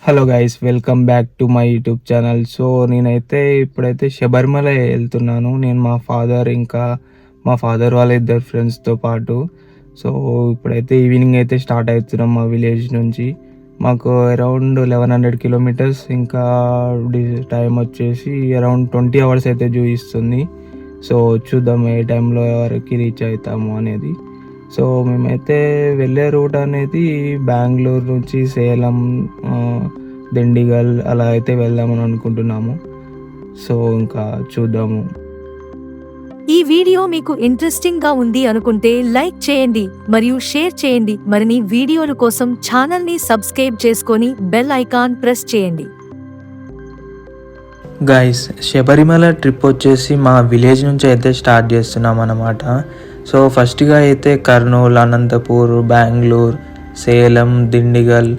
Hello guys, welcome back to my YouTube channel. So నేనైతే ఇప్పుడైతే శబరిమల వెళ్తున్నాను. నేను మా ఫాదర్ వాళ్ళ ఇద్దరు ఫ్రెండ్స్తో పాటు. సో ఇప్పుడైతే ఈవినింగ్ అయితే స్టార్ట్ అవుతున్నాం మా విలేజ్ నుంచి. మాకు అరౌండ్ 1100 కిలోమీటర్స్. ఇంకా టైం వచ్చేసి అరౌండ్ 20 అవర్స్ అయితే చూపిస్తుంది. సో చూద్దాం ఏ టైంలో వరకు రీచ్ అవుతాము అనేది. సో మేమైతే వెళ్ళే రూట్ అనేది బెంగళూరు నుంచి సేలం, దిండిగల్ అలా అయితే వెళ్దామని అనుకుంటున్నాము. సో ఇంకా చూద్దాము. ఈ వీడియో మీకు ఇంట్రెస్టింగ్ గా ఉంది అనుకుంటే లైక్ చేయండి మరియు షేర్ చేయండి. మరిన్ని వీడియోల కోసం ఛానల్ ని సబ్స్క్రైబ్ చేసుకొని బెల్ ఐకాన్ ప్రెస్ చేయండి. గైస్, శబరిమల ట్రిప్ వచ్చేసి మా విలేజ్ నుంచి అయితే స్టార్ట్ చేస్తున్నాం అన్నమాట. సో ఫస్ట్గా అయితే కర్నూలు, అనంతపూర్, బెంగళూరు, సేలం, దిండిగల్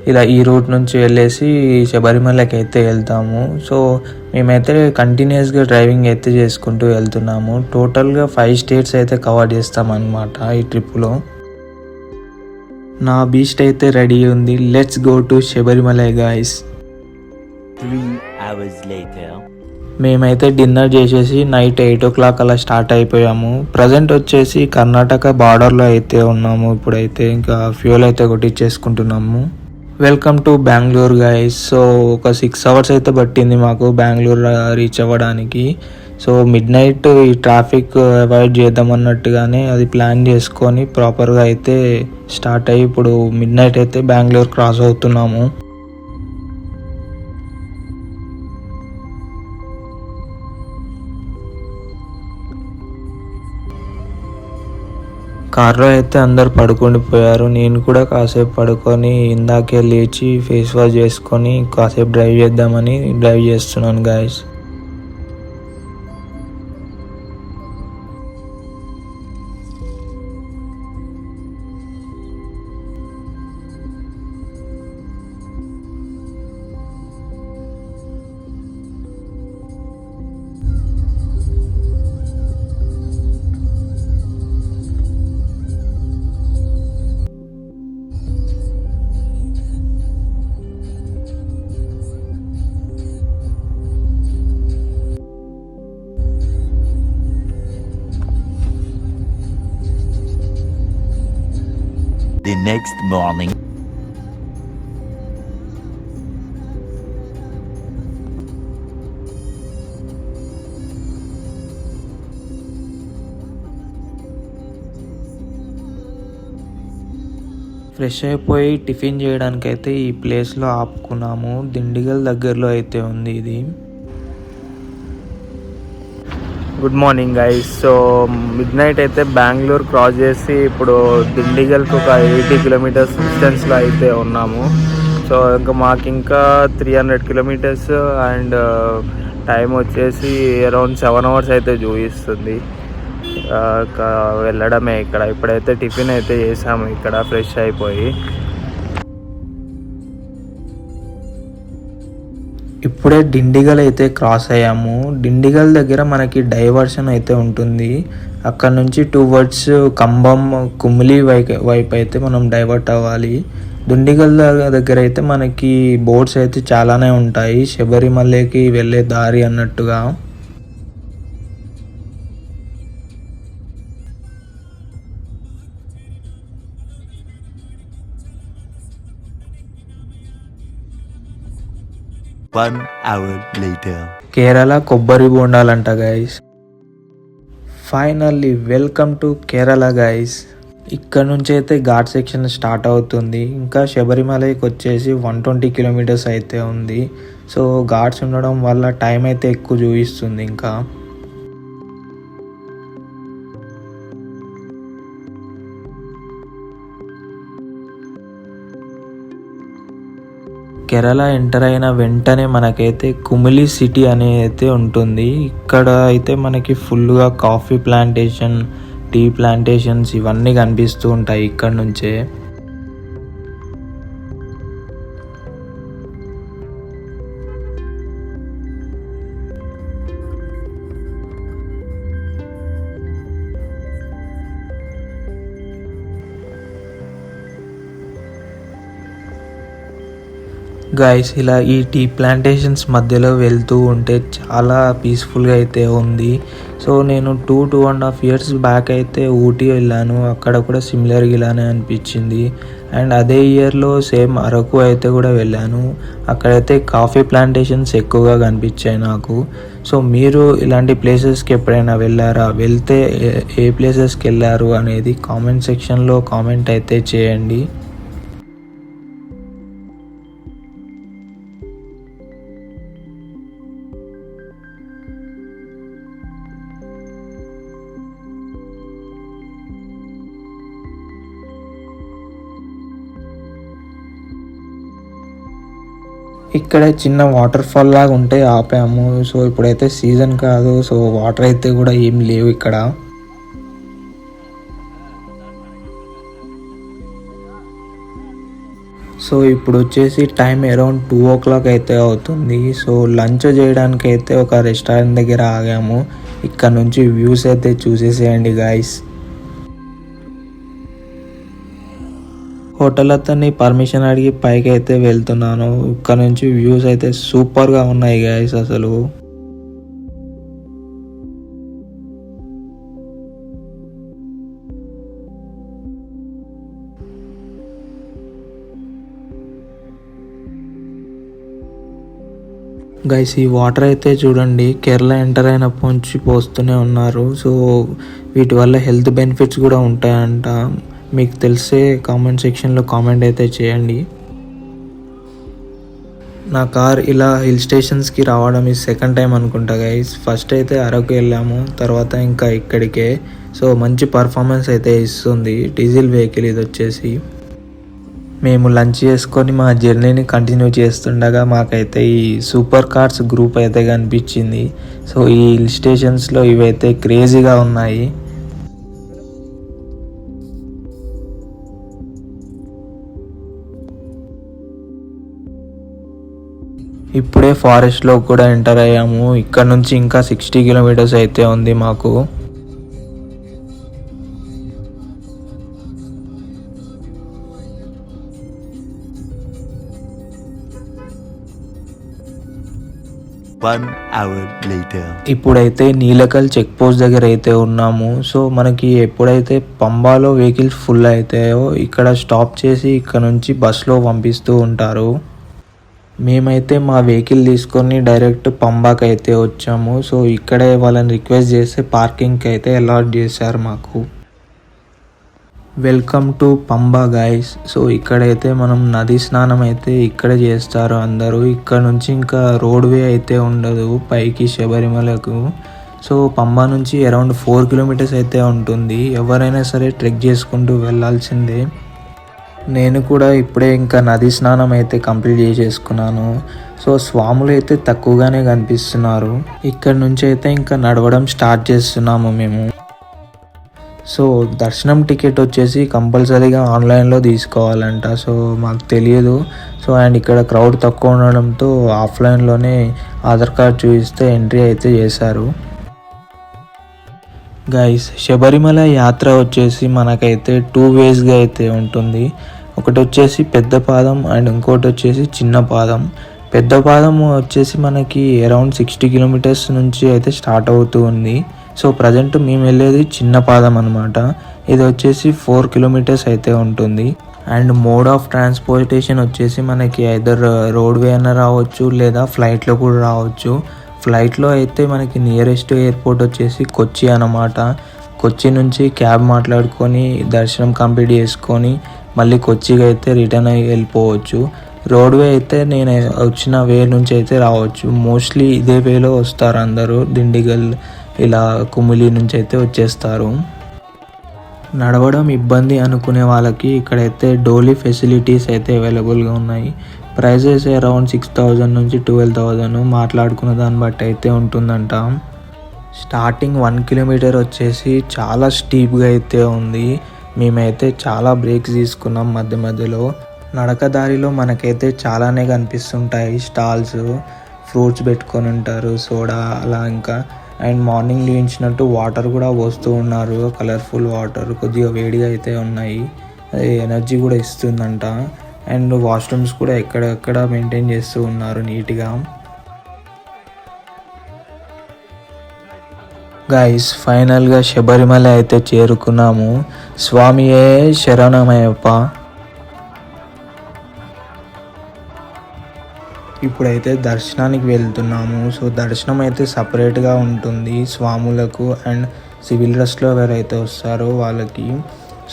ఇలా ఈ రూట్ నుంచి వెళ్ళేసి శబరిమలకి అయితే వెళ్తాము. సో మేమైతే కంటిన్యూస్గా డ్రైవింగ్ అయితే చేసుకుంటూ వెళ్తున్నాము. టోటల్గా 5 స్టేట్స్ అయితే కవర్ చేస్తాం అన్నమాట ఈ ట్రిప్లో. నా బీస్ట్ అయితే రెడీ ఉంది. Let's go to Sabarimala guys. 3 hours later. మేమైతే డిన్నర్ చేసేసి నైట్ 8 o'clock అలా స్టార్ట్ అయిపోయాము. ప్రజెంట్ వచ్చేసి కర్ణాటక బార్డర్లో అయితే ఉన్నాము. ఇప్పుడైతే ఇంకా ఫ్యూయల్ అయితే కొట్టించేసుకుంటున్నాము. Welcome to Bengaluru guys. So ఒక 6 hours అయితే పట్టింది మాకు బెంగళూరు రీచ్ అవ్వడానికి. సో మిడ్ నైట్ ఈ ట్రాఫిక్ అవాయిడ్ చేద్దాం అన్నట్టుగానే అది ప్లాన్ చేసుకొని ప్రాపర్గా అయితే స్టార్ట్ అయ్యి ఇప్పుడు మిడ్ నైట్ అయితే బెంగళూరు క్రాస్ అవుతున్నాము. కార్లో అయితే అందరు పడుకుండిపోయారు. నేను కూడా కాసేపు పడుకొని ఇందాకే లేచి ఫేస్ వాష్ చేసుకొని కాసేపు డ్రైవ్ చేద్దామని డ్రైవ్ చేస్తున్నాను guys. The next morning. Fresh అయిపోయి టిఫిన్ చేయడానికి అయితే ఈ ప్లేస్లో ఆపుకున్నాము. దిండిగల్ దగ్గరలో అయితే ఉంది ఇది. Good morning guys. So mid night అయితే బెంగళూరు క్రాస్ చేసి ఇప్పుడు దిండిగల్కి ఒక 80 కిలోమీటర్స్ డిస్టెన్స్లో అయితే ఉన్నాము. సో మాకు ఇంకా 300 కిలోమీటర్స్ అండ్ టైం వచ్చేసి అరౌండ్ 7 hours అయితే చూపిస్తుంది. వెళ్ళడమే. ఇప్పుడైతే టిఫిన్ అయితే చేసాము ఇక్కడ ఫ్రెష్ అయిపోయి. ఇప్పుడే దిండిగల్ అయితే క్రాస్ అయ్యాము. దిండిగల్ దగ్గర మనకి డైవర్షన్ అయితే ఉంటుంది. అక్కడ నుంచి టువర్డ్స్ కంబం, కుమిలి వైపు అయితే మనం డైవర్ట్ అవ్వాలి. దిండిగల్ దగ్గర అయితే మనకి బోట్స్ అయితే చాలానే ఉంటాయి, శబరిమలకి వెళ్ళే దారి అన్నట్టుగా. One hour later. కేరళ కొబ్బరి బోండాలంట guys. Finally welcome to Kerala guys. ఇక్కడ నుంచి అయితే ఘాట్ సెక్షన్ స్టార్ట్ అవుతుంది. ఇంకా శబరిమలకి వచ్చేసి 120 కిలోమీటర్స్ అయితే ఉంది. సో ఘాట్స్ ఉండడం వల్ల టైం అయితే ఎక్కువ చూపిస్తుంది. ఇంకా కేరళ ఎంటర్ అయిన వెంటనే మనకైతే కుమిలి సిటీ అనేది అయితే ఉంటుంది. ఇక్కడ అయితే మనకి ఫుల్గా కాఫీ ప్లాంటేషన్, టీ ప్లాంటేషన్స్ ఇవన్నీ కనిపిస్తూ ఉంటాయి ఇక్కడ నుంచే. గైస్ ఇలా ఈ టీ ప్లాంటేషన్స్ మధ్యలో వెళ్తూ ఉంటే చాలా పీస్ఫుల్గా అయితే ఉంది. సో నేను 2.5 years బ్యాక్ అయితే ఊటీ వెళ్ళాను. అక్కడ కూడా సిమిలర్గా ఇలానే అనిపించింది. అండ్ అదే ఇయర్లో సేమ్ అరకు అయితే కూడా వెళ్ళాను. అక్కడైతే కాఫీ ప్లాంటేషన్స్ ఎక్కువగా కనిపించాయి నాకు. సో మీరు ఇలాంటి ప్లేసెస్కి ఎప్పుడైనా వెళ్ళారా? వెళ్తే ఏ ప్లేసెస్కి వెళ్ళారు అనేది కామెంట్ సెక్షన్లో కామెంట్ అయితే చేయండి. ఇక్కడ చిన్న వాటర్ ఫాల్ లాగా ఉంటే ఆపాము. సో ఇప్పుడైతే సీజన్ కాదు, సో వాటర్ అయితే కూడా ఏం లేవు ఇక్కడ. సో ఇప్పుడు వచ్చేసి టైం అరౌండ్ 2 o'clock అయితే అవుతుంది. సో లంచ్ చేయడానికి అయితే ఒక రెస్టారెంట్ దగ్గర ఆగాము. ఇక్కడ నుంచి వ్యూస్ అయితే చూసేసేయండి గాయస్. హోటల్ అతన్ని పర్మిషన్ అడిగి పైకి అయితే వెళ్తున్నాను. ఇక్కడ నుంచి వ్యూస్ అయితే సూపర్గా ఉన్నాయి గైస్ అసలు. గైస్ ఈ వాటర్ అయితే చూడండి, కేరళ ఎంటర్ అయినప్పటి నుంచి పోస్తూనే ఉన్నారు. సో వీటి వల్ల హెల్త్ బెనిఫిట్స్ కూడా ఉంటాయంట. మీకు తెలిసే కామెంట్ సెక్షన్లో కామెంట్ అయితే చేయండి. నా కార్ ఇలా హిల్ స్టేషన్స్కి రావడం ఈ సెకండ్ టైం అనుకుంటా గైస్. ఫస్ట్ అయితే అరకు వెళ్ళాము, తర్వాత ఇంకా ఇక్కడికే. సో మంచి పర్ఫార్మెన్స్ అయితే ఇస్తుంది. డీజిల్ వెహికల్ ఇది వచ్చేసి. మేము లంచ్ చేసుకొని మా జర్నీని కంటిన్యూ చేస్తుండగా మాకైతే ఈ సూపర్ కార్స్ గ్రూప్ అయితే కనిపించింది. సో ఈ హిల్ స్టేషన్స్లో ఇవైతే క్రేజీగా ఉన్నాయి. ఇప్పుడే ఫారెస్ట్లో కూడా ఎంటర్ అయ్యాము. ఇక్కడ నుంచి ఇంకా 60 kilometers అయితే ఉంది మాకు. One hour later. ఇప్పుడైతే నీలకల్ చెక్ పోస్ట్ దగ్గర అయితే ఉన్నాము. సో మనకి ఎప్పుడైతే పంబాలో వెహికల్స్ ఫుల్ అవుతాయో ఇక్కడ స్టాప్ చేసి ఇక్కడ నుంచి బస్లో పంపిస్తూ ఉంటారు. మేమైతే మా వెహికల్ తీసుకొని డైరెక్ట్ పంబాకి అయితే వచ్చాము. సో ఇక్కడే వాళ్ళని రిక్వెస్ట్ చేస్తే పార్కింగ్కి అయితే అలాట్ చేశారు మాకు. Welcome to Pamba guys. So ఇక్కడైతే మనం నది స్నానం అయితే ఇక్కడే చేస్తారు అందరూ. ఇక్కడ నుంచి ఇంకా రోడ్వే అయితే ఉండదు పైకి శబరిమలకు. సో పంబా నుంచి అరౌండ్ 4 kilometers అయితే ఉంటుంది. ఎవరైనా సరే ట్రెక్ చేసుకుంటూ వెళ్ళాల్సిందే. నేను కూడా ఇప్పుడే ఇంకా నది స్నానం అయితే కంప్లీట్ చేసేసుకున్నాను. సో స్వాములు అయితే తక్కువగానే కనిపిస్తున్నారు. ఇక్కడ నుంచి అయితే ఇంకా నడవడం స్టార్ట్ చేస్తున్నాము మేము. సో దర్శనం టికెట్ వచ్చేసి కంపల్సరీగా ఆన్లైన్లో తీసుకోవాలంట. సో మాకు తెలియదు. సో అండ్ ఇక్కడ క్రౌడ్ తక్కువ ఉండడంతో ఆఫ్లైన్లోనే ఆధార్ కార్డ్ చూపిస్తే ఎంట్రీ అయితే చేశారు. గైస్ శబరిమల యాత్ర వచ్చేసి మనకైతే 2 waysగా అయితే ఉంటుంది. ఒకటి వచ్చేసి పెద్ద పాదం అండ్ ఇంకోటి వచ్చేసి చిన్న పాదం. పెద్ద పాదం వచ్చేసి మనకి అరౌండ్ 60 kilometers నుంచి అయితే స్టార్ట్ అవుతూ ఉంది. సో ప్రజెంట్ మేము వెళ్ళేది చిన్న పాదం అనమాట. ఇది వచ్చేసి 4 kilometers అయితే ఉంటుంది. అండ్ మోడ్ ఆఫ్ ట్రాన్స్పోర్టేషన్ వచ్చేసి మనకి ఐదర్ రోడ్వే అయినా రావచ్చు లేదా ఫ్లైట్లో కూడా రావచ్చు. ఫ్లైట్లో అయితే మనకి నియరెస్ట్ ఎయిర్పోర్ట్ వచ్చేసి కొచ్చి అన్నమాట. కొచ్చి నుంచి క్యాబ్ మాట్లాడుకొని దర్శనం కంప్లీట్ చేసుకొని మళ్ళీ కొచ్చికి అయితే రిటర్న్ అయ్యి వెళ్ళిపోవచ్చు. రోడ్వే అయితే నేను వచ్చిన వే నుంచి అయితే రావచ్చు. మోస్ట్లీ ఇదే వేలో వస్తారు అందరూ. దిండిగల్ ఇలా కుమిలి నుంచి అయితే వచ్చేస్తారు. నడవడం ఇబ్బంది అనుకునే వాళ్ళకి ఇక్కడైతే డోలీ ఫెసిలిటీస్ అయితే అవైలబుల్గా ఉన్నాయి. ప్రైజెస్ అరౌండ్ 6,000 నుంచి 12,000 మాట్లాడుకున్న దాన్ని బట్టి అయితే ఉంటుందంట. స్టార్టింగ్ 1 kilometer వచ్చేసి చాలా స్టీప్గా అయితే ఉంది. మేమైతే చాలా బ్రేక్స్ తీసుకున్నాం మధ్య మధ్యలో. నడక దారిలో మనకైతే చాలానే కనిపిస్తుంటాయి స్టాల్స్. ఫ్రూట్స్ పెట్టుకొని ఉంటారు, సోడా అలా. ఇంకా అండ్ మార్నింగ్ లేచినట్టు వాటర్ కూడా పోస్తూ ఉన్నారు. కలర్ఫుల్ వాటర్ కొద్దిగా వేడిగా అయితే ఉన్నాయి. అది ఎనర్జీ కూడా ఇస్తుందంట. అండ్ వాష్రూమ్స్ కూడా ఎక్కడెక్కడ మెయింటైన్ చేస్తూ ఉన్నారు నీట్గా. గైస్ ఫైనల్గా శబరిమల అయితే చేరుకున్నాము. స్వామియే శరణమయ్యప్ప. ఇప్పుడైతే దర్శనానికి వెళ్తున్నాము. సో దర్శనం అయితే సపరేట్గా ఉంటుంది స్వాములకు అండ్ సివిల్ డ్రెస్లో ఎవరైతే వస్తారో వాళ్ళకి.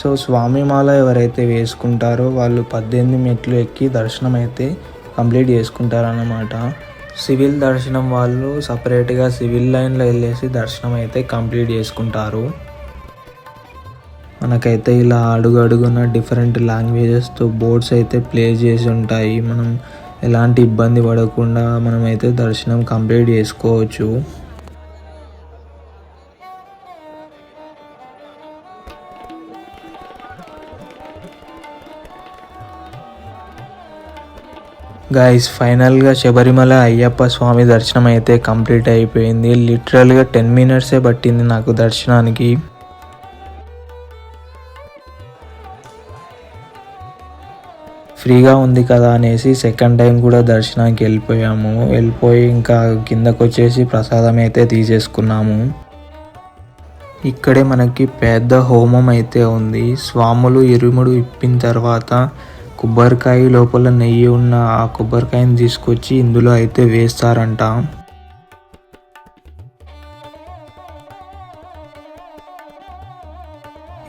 సో స్వామి మాల ఎవరైతే వేసుకుంటారో వాళ్ళు 18 మెట్లు ఎక్కి దర్శనం అయితే కంప్లీట్ చేసుకుంటారన్నమాట. సివిల్ దర్శనం వాళ్ళు సపరేట్గా సివిల్ లైన్లో వెళ్ళేసి దర్శనం అయితే కంప్లీట్ చేసుకుంటారు. మనకైతే ఇలా అడుగున డిఫరెంట్ లాంగ్వేజెస్తో బోర్డ్స్ అయితే ప్లేస్ చేసి ఉంటాయి. మనం ఎలాంటి ఇబ్బంది పడకుండా మనమైతే దర్శనం కంప్లీట్ చేసుకోవచ్చు. గైస్ ఫైనల్గా శబరిమల అయ్యప్ప స్వామి దర్శనం అయితే కంప్లీట్ అయిపోయింది. లిటరల్గా 10 మినిట్సే పట్టింది నాకు దర్శనానికి. ఫ్రీగా ఉంది కదా అనేసి సెకండ్ టైం కూడా దర్శనానికి వెళ్ళిపోయి ఇంకా కిందకు వచ్చేసి ప్రసాదం అయితే తీసేసుకున్నాము. ఇక్కడే మనకి పెద్ద హోమం అయితే ఉంది. స్వాములు ఇరుముడు ఇప్పిన తర్వాత కొబ్బరికాయ లోపల నెయ్యి ఉన్న ఆ కొబ్బరికాయని తీసుకొచ్చి ఇందులో అయితే వేస్తారంట.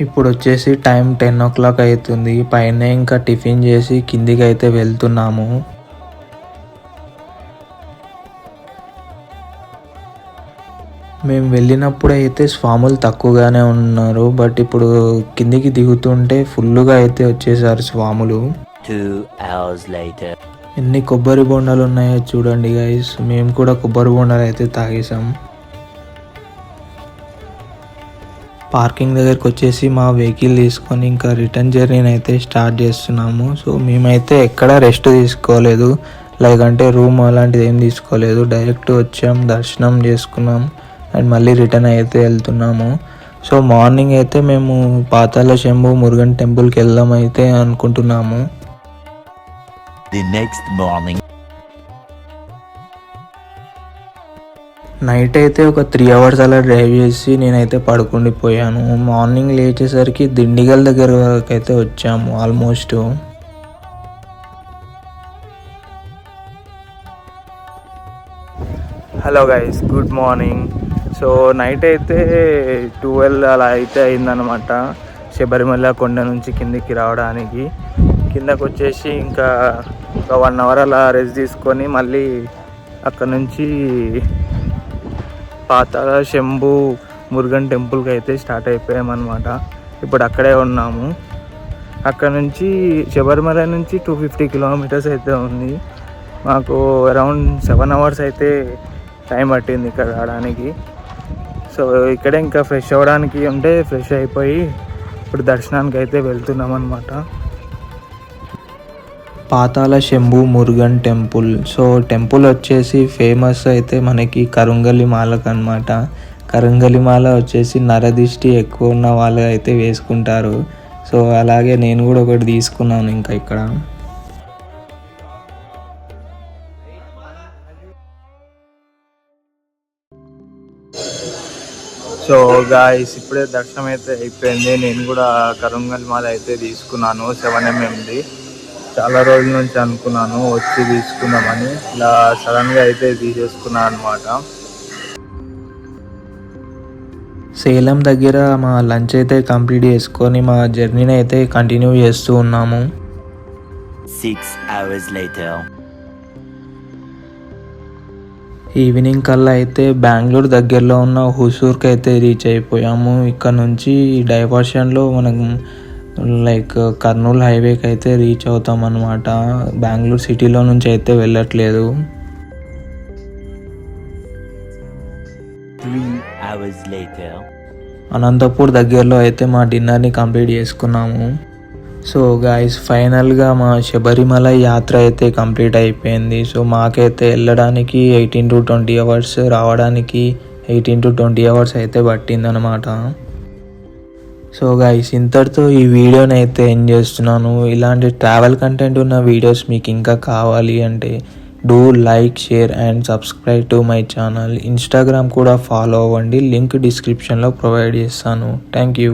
ఇప్పుడు వచ్చేసి టైం 10 o'clock అవుతుంది. పైన ఇంకా టిఫిన్ చేసి కిందికి అయితే వెళ్తున్నాము. మేము వెళ్ళినప్పుడు అయితే స్వాములు తక్కువగానే ఉన్నారు. బట్ ఇప్పుడు కిందికి దిగుతుంటే ఫుల్గా అయితే వచ్చేసారు స్వాములు. 2 hours later. ఎన్ని కొబ్బరి బొండాలు ఉన్నాయో చూడండి గైస్. మేము కూడా కొబ్బరి బొండాలు అయితే తాగేసాం. పార్కింగ్ దగ్గరికి వచ్చేసి మా వెహికల్ తీసుకొని ఇంకా రిటర్న్ జర్నీని అయితే స్టార్ట్ చేస్తున్నాము. సో మేమైతే ఎక్కడ రెస్ట్ తీసుకోలేదు, లైక్ అంటే రూమ్ అలాంటిది ఏం తీసుకోలేదు. డైరెక్ట్ వచ్చాం, దర్శనం చేసుకున్నాం అండ్ మళ్ళీ రిటర్న్ అయితే వెళ్తున్నాము. సో మార్నింగ్ అయితే మేము పాతాళ శంభు మురుగన్ టెంపుల్కి వెళ్దాం అయితే అనుకుంటున్నాము. The next morning. నైట్ అయితే ఒక 3 hours అలా డ్రైవ్ చేసి నేనైతే పడుకుండిపోయాను. మార్నింగ్ లేచేసరికి దిండిగల్ దగ్గర వరకు అయితే వచ్చాము almost. Hello guys, good morning. So night అయితే 12 అలా అయితే అయిందనమాట శబరిమల కొండ నుంచి కిందికి రావడానికి. కిందకు వచ్చేసి ఇంకా ఒక 1 hour అలా రెస్ట్ తీసుకొని మళ్ళీ అక్కడ నుంచి పాతాళ శంభు మురుగన్ టెంపుల్కి అయితే స్టార్ట్ అయిపోయామన్నమాట. ఇప్పుడు అక్కడే ఉన్నాము. అక్కడ నుంచి శబరిమల నుంచి 250 kilometers అయితే ఉంది. మాకు అరౌండ్ 7 hours అయితే టైం పట్టింది ఇక్కడ రావడానికి. సో ఇక్కడే ఇంకా ఫ్రెష్ అవ్వడానికి ఉంటే ఫ్రెష్ అయిపోయి ఇప్పుడు దర్శనానికి అయితే వెళ్తున్నాం అన్నమాట. Pathala Shambhu Murugan temple. So temple వచ్చేసి ఫేమస్ అయితే మనకి కరుంగలి మాలకు అనమాట. కరుంగలి మాల వచ్చేసి నరదిష్టి ఎక్కువ ఉన్న వాళ్ళు అయితే వేసుకుంటారు. సో అలాగే నేను కూడా ఒకటి తీసుకున్నాను ఇంకా ఇక్కడ. సో గాయ్స్ ఇప్పుడే దర్శనం అయితే అయిపోయింది. నేను కూడా కరుంగలి మాల అయితే తీసుకున్నాను 7 mmది. చాలా రోజుల నుంచి అనుకున్నాను వచ్చి తీసుకుందామని, ఇలా సడన్గా అయితే తీసేసుకున్నాను అనమాట. సేలం దగ్గర మా లంచ్ అయితే కంప్లీట్ చేసుకొని మా జర్నీని అయితే కంటిన్యూ చేస్తూ ఉన్నాము. 6 hours later. ఈవినింగ్ కల్లా అయితే బెంగళూరు దగ్గరలో ఉన్న హుసూర్కి అయితే రీచ్ అయిపోయాము. ఇక్కడ నుంచి డైవర్షన్లో మనం లైక్ కర్నూలు హైవేకి అయితే రీచ్ అవుతాం అన్నమాట. బెంగళూరు సిటీలో నుంచి అయితే వెళ్ళట్లేదు. 3 hours later. అనంతపూర్ దగ్గరలో అయితే మా డిన్నర్ని కంప్లీట్ చేసుకున్నాము. సో గాయస్ ఫైనల్గా మా శబరిమల యాత్ర అయితే కంప్లీట్ అయిపోయింది. సో మాకైతే వెళ్ళడానికి 18 to 20 hours, రావడానికి 18 to 20 hours అయితే పట్టిందనమాట. సో గైస్, ఇంతటితో ఈ వీడియోని అయితే ఎండ్ చేస్తున్నాను. ఇలాంటి ట్రావెల్ కంటెంట్ ఉన్న వీడియోస్ మీకు ఇంకా కావాలి అంటే do like, share and subscribe to my channel. Instagram కూడా ఫాలో అవ్వండి, లింక్ డిస్క్రిప్షన్లో ప్రొవైడ్ చేస్తాను. Thank you.